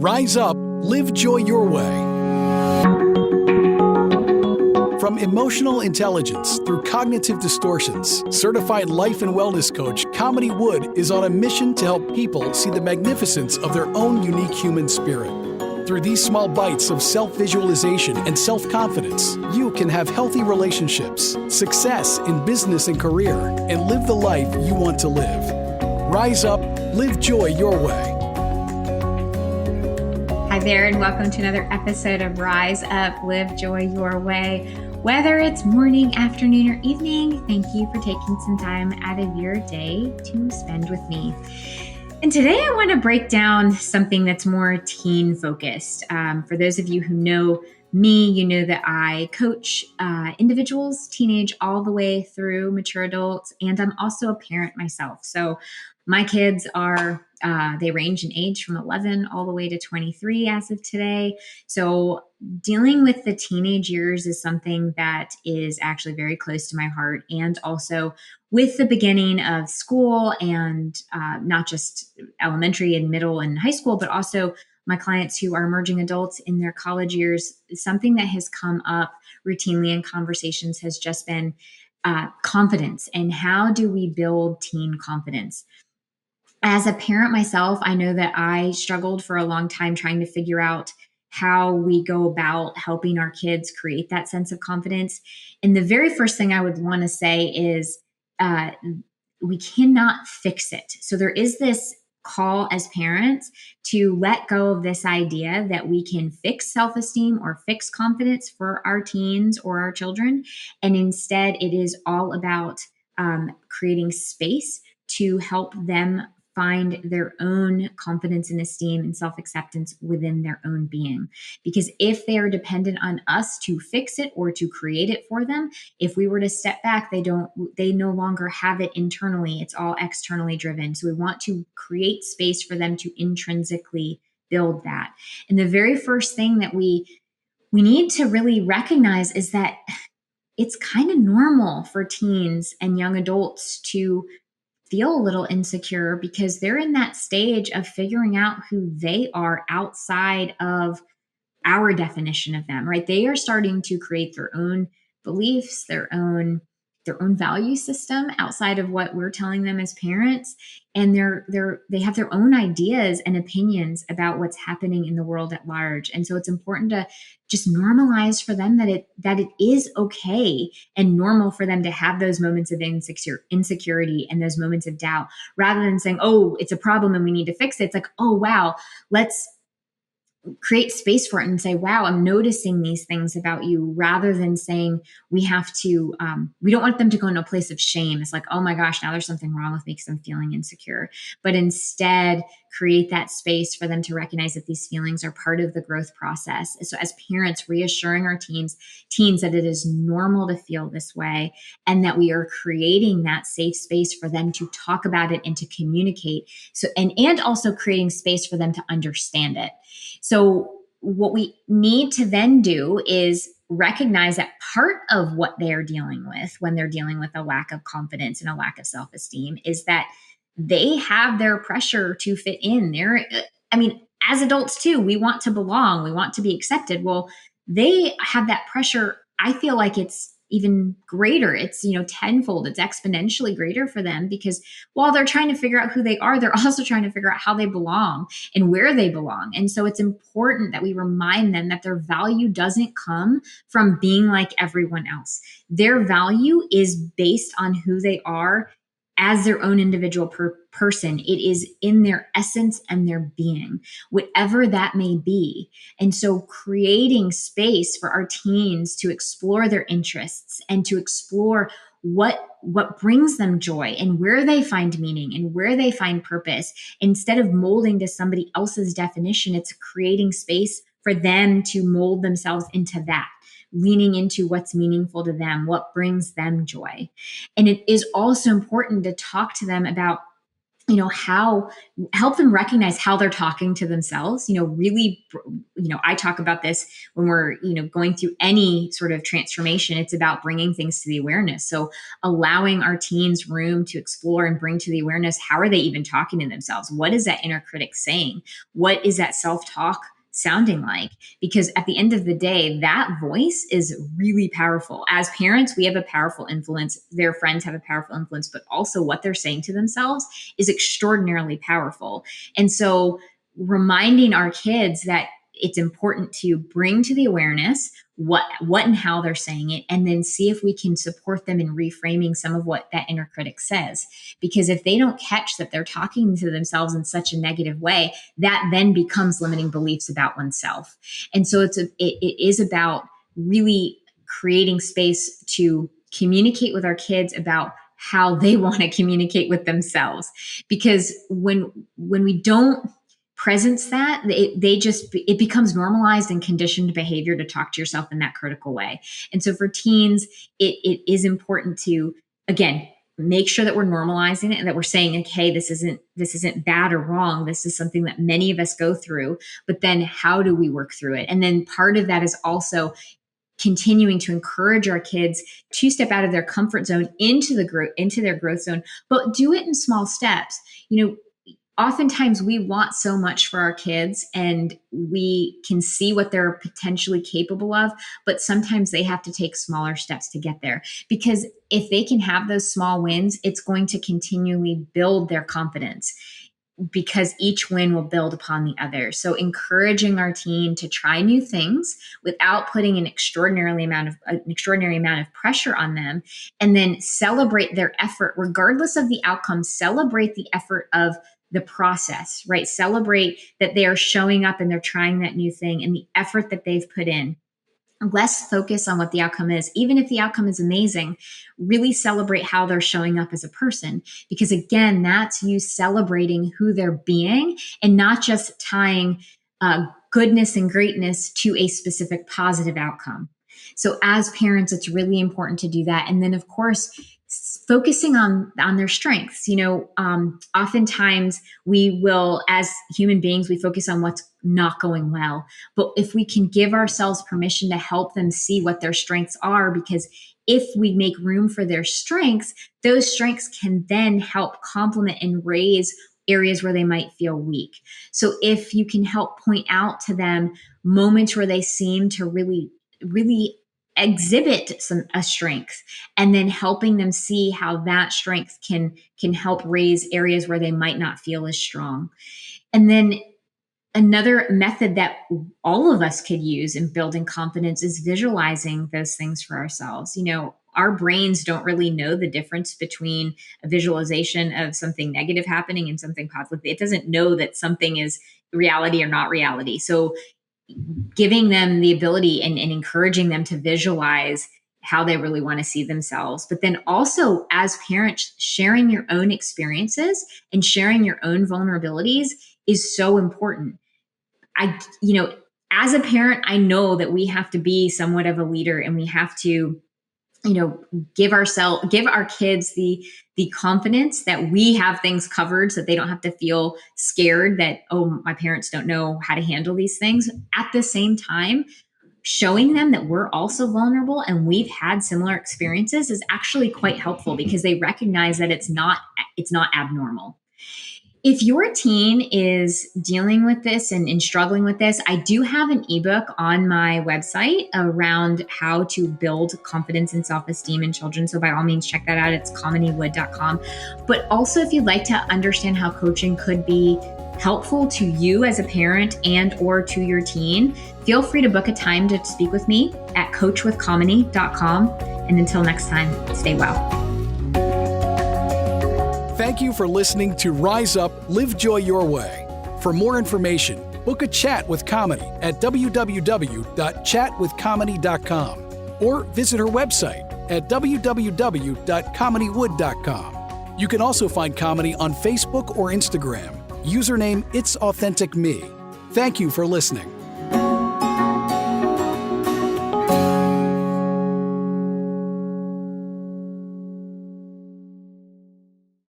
Rise up, live joy your way. From emotional intelligence through cognitive distortions, certified life and wellness coach Kamini Wood is on a mission to help people see the magnificence of their own unique human spirit. Through these small bites of self-visualization and self-confidence, you can have healthy relationships, success in business and career, and live the life you want to live. Rise up, live joy your way. Hi there, and welcome to another episode of Rise Up, Live Joy Your Way. Whether it's morning, afternoon, or evening, thank you for taking some time out of your day to spend with me. And today I want to break down something that's more teen focused. For those of you who know me, you know that I coach individuals, teenage all the way through mature adults, and I'm also a parent myself. So my kids are, they range in age from 11 all the way to 23 as of today. So dealing with the teenage years is something that is actually very close to my heart. And also with the beginning of school and not just elementary and middle and high school, but also my clients who are emerging adults in their college years, something that has come up routinely in conversations has just been confidence. And how do we build teen confidence? As a parent myself, I know that I struggled for a long time trying to figure out how we go about helping our kids create that sense of confidence. And the very first thing I would want to say is we cannot fix it. So there is this call as parents to let go of this idea that we can fix self-esteem or fix confidence for our teens or our children. And instead, it is all about creating space to help them find their own confidence and esteem and self-acceptance within their own being. Because if they are dependent on us to fix it or to create it for them, if we were to step back, they no longer have it internally. It's all externally driven. So we want to create space for them to intrinsically build that. And the very first thing that we need to really recognize is that it's kind of normal for teens and young adults to feel a little insecure because they're in that stage of figuring out who they are outside of our definition of them, right? They are starting to create their own beliefs, their own value system outside of what we're telling them as parents. And they have their own ideas and opinions about what's happening in the world at large. And so it's important to just normalize for them that it is okay and normal for them to have those moments of insecurity and those moments of doubt, rather than saying, oh, it's a problem and we need to fix it. It's like, oh, wow, let's create space for it and say, wow, I'm noticing these things about you, rather than saying we have to, we don't want them to go into a place of shame. It's like, oh my gosh, now there's something wrong with me because I'm feeling insecure. But instead, create that space for them to recognize that these feelings are part of the growth process. So as parents, reassuring our teens that it is normal to feel this way, and that we are creating that safe space for them to talk about it and to communicate. So, and also creating space for them to understand it. So what we need to then do is recognize that part of what they're dealing with when they're dealing with a lack of confidence and a lack of self-esteem is that they have their pressure to fit in. As adults too, we want to belong, we want to be accepted. Well, they have that pressure. I feel like it's even greater. It's, tenfold. It's exponentially greater for them, because while they're trying to figure out who they are, they're also trying to figure out how they belong and where they belong. And so it's important that we remind them that their value doesn't come from being like everyone else. Their value is based on who they are as their own individual person. It is in their essence and their being, whatever that may be. And so creating space for our teens to explore their interests and to explore what brings them joy and where they find meaning and where they find purpose, instead of molding to somebody else's definition, it's creating space for them to mold themselves into that, leaning into what's meaningful to them, what brings them joy. And it is also important to talk to them about help them recognize how they're talking to themselves. Really, I talk about this when we're, going through any sort of transformation. It's about bringing things to the awareness. So allowing our teens room to explore and bring to the awareness, how are they even talking to themselves? What is that inner critic saying? What is that self-talk sounding like? Because at the end of the day, that voice is really powerful. As parents, we have a powerful influence. Their friends have a powerful influence, but also what they're saying to themselves is extraordinarily powerful. And so reminding our kids that it's important to bring to the awareness what and how they're saying it, and then see if we can support them in reframing some of what that inner critic says. Because if they don't catch that they're talking to themselves in such a negative way, that then becomes limiting beliefs about oneself. And so it is about really creating space to communicate with our kids about how they want to communicate with themselves. Because when we don't presence that, it becomes normalized and conditioned behavior to talk to yourself in that critical way. And so for teens, it is important to, again, make sure that we're normalizing it and that we're saying, okay, this isn't bad or wrong. This is something that many of us go through, but then how do we work through it? And then part of that is also continuing to encourage our kids to step out of their comfort zone into their growth zone, but do it in small steps. Oftentimes we want so much for our kids and we can see what they're potentially capable of, but sometimes they have to take smaller steps to get there. Because if they can have those small wins, it's going to continually build their confidence, because each win will build upon the other. So encouraging our teen to try new things without putting an extraordinary amount of pressure on them, and then celebrate their effort regardless of the outcome. Celebrate the effort of the process, right? Celebrate that they are showing up and they're trying that new thing and the effort that they've put in. Less focus on what the outcome is. Even if the outcome is amazing, really celebrate how they're showing up as a person. Because again, that's you celebrating who they're being and not just tying goodness and greatness to a specific positive outcome. So as parents, it's really important to do that. And then of course, focusing on their strengths. Oftentimes we will, as human beings, we focus on what's not going well. But if we can give ourselves permission to help them see what their strengths are, because if we make room for their strengths, those strengths can then help complement and raise areas where they might feel weak. So if you can help point out to them moments where they seem to really, really exhibit a strength, and then helping them see how that strength can help raise areas where they might not feel as strong. And then another method that all of us could use in building confidence is visualizing those things for ourselves. Our brains don't really know the difference between a visualization of something negative happening and something positive. It doesn't know that something is reality or not reality. So giving them the ability and encouraging them to visualize how they really want to see themselves. But then also as parents, sharing your own experiences and sharing your own vulnerabilities is so important. As a parent, I know that we have to be somewhat of a leader, and we have to, give our kids the confidence that we have things covered, so that they don't have to feel scared that, oh, my parents don't know how to handle these things. At the same time, showing them that we're also vulnerable and we've had similar experiences is actually quite helpful, because they recognize that it's not abnormal. If your teen is dealing with this and struggling with this, I do have an ebook on my website around how to build confidence and self-esteem in children. So by all means, check that out. It's kaminiwood.com. But also, if you'd like to understand how coaching could be helpful to you as a parent and or to your teen, feel free to book a time to speak with me at coachwithkamini.com. And until next time, stay well. Thank you for listening to Rise Up, Live Joy Your Way. For more information, book a chat with Kamini at www.chatwithkamini.com or visit her website at www.kaminiwood.com. You can also find Kamini on Facebook or Instagram. Username It's Authentic Me. Thank you for listening.